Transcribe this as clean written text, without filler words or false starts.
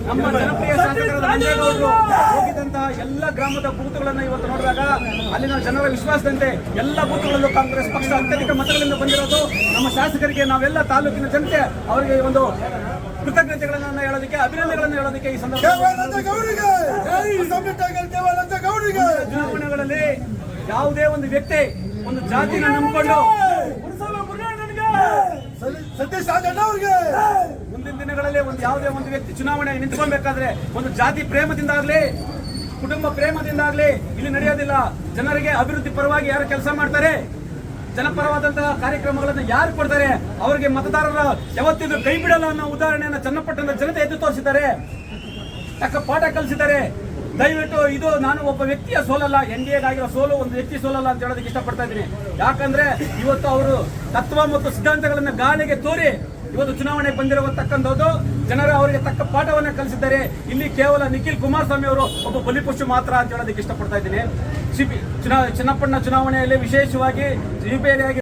ನಮ್ಮ ಜನಪ್ರಿಯ ಶಾಸಕರಾದ ನಂಜೇಗೌಡರು ಹೋಗಿದ್ದಂತಹ ಎಲ್ಲ ಗ್ರಾಮದ ಬೂತ್ಗಳನ್ನು ಇವತ್ತು ನೋಡಿದಾಗ ಅಲ್ಲಿನ ಜನರ ವಿಶ್ವಾಸದಂತೆ ಎಲ್ಲ ಬೂತ್ಗಳಲ್ಲೂ ಕಾಂಗ್ರೆಸ್ ಪಕ್ಷ ಅತ್ಯಧಿಕ ಮತಗಳಿಂದ ಬಂದಿರೋದು. ನಮ್ಮ ಶಾಸಕರಿಗೆ ನಾವೆಲ್ಲ ತಾಲೂಕಿನ ಜನತೆ ಅವರಿಗೆ ಒಂದು ಕೃತಜ್ಞತೆಗಳನ್ನು ಹೇಳೋದಕ್ಕೆ, ಅಭಿನಂದನೆಗಳನ್ನು ಹೇಳೋದಕ್ಕೆ ಈ ಚುನಾವಣೆಗಳಲ್ಲಿ ಯಾವುದೇ ಒಂದು ವ್ಯಕ್ತಿ ಒಂದು ಜಾತಿನ ನಂಬಿಕೊಂಡು ಮುಂದಿನ ದಿನಗಳಲ್ಲಿ ಯಾವುದೇ ಒಂದು ವ್ಯಕ್ತಿ ಚುನಾವಣೆ ನಿಂತ್ಕೊಳ್ಬೇಕಾದ್ರೆ ಒಂದು ಜಾತಿ ಪ್ರೇಮದಿಂದಾಗ್ಲಿ ಕುಟುಂಬ ಪ್ರೇಮದಿಂದಾಗ್ಲಿ ಇಲ್ಲಿ ನಡೆಯೋದಿಲ್ಲ. ಜನರಿಗೆ ಅಭಿವೃದ್ಧಿ ಪರವಾಗಿ ಯಾರು ಕೆಲಸ ಮಾಡ್ತಾರೆ, ಜನಪರವಾದಂತಹ ಕಾರ್ಯಕ್ರಮಗಳನ್ನು ಯಾರು ಕೊಡ್ತಾರೆ ಅವರಿಗೆ ಮತದಾರರ ಯಾವತ್ತಿದ್ರು ಕೈ ಬಿಡಲ್ಲ ಅನ್ನೋ ಉದಾಹರಣೆಯನ್ನು ಚನ್ನಪಟ್ಟಣದ ಜನತೆ ಎದ್ದು ತೋರಿಸಿದ್ದಾರೆ, ತಕ್ಕ ಪಾಠ ಕಲಿಸಿದ್ದಾರೆ. ದಯವಿಟ್ಟು ಇದು ನಾನು ಒಬ್ಬ ವ್ಯಕ್ತಿಯ ಸೋಲಲ್ಲ, NDA ಆಗಿರೋ ಸೋಲು ಒಂದು ವ್ಯಕ್ತಿ ಸೋಲಲ್ಲ ಅಂತ ಹೇಳೋದಕ್ಕೆ ಇಷ್ಟಪಡ್ತಾ ಇದ್ದೀನಿ. ಯಾಕಂದ್ರೆ ಇವತ್ತು ಅವರು ತತ್ವ ಮತ್ತು ಸಿದ್ಧಾಂತಗಳನ್ನು ಗಾಳಿಗೆ ತೋರಿ ಇವತ್ತು ಚುನಾವಣೆ ಬಂದಿರತಕ್ಕಂಥದ್ದು ಜನರು ಅವರಿಗೆ ತಕ್ಕ ಪಾಠವನ್ನ ಕಲಿಸಿದ್ದಾರೆ. ಇಲ್ಲಿ ಕೇವಲ ನಿಖಿಲ್ ಕುಮಾರಸ್ವಾಮಿ ಅವರು ಒಬ್ಬ ಬಲಿಪಶು ಮಾತ್ರ ಅಂತ ಹೇಳೋದಕ್ಕೆ ಇಷ್ಟಪಡ್ತಾ ಇದ್ದೀನಿ. ಚನ್ನಪಟ್ಟಣ ಚುನಾವಣೆಯಲ್ಲಿ ವಿಶೇಷವಾಗಿ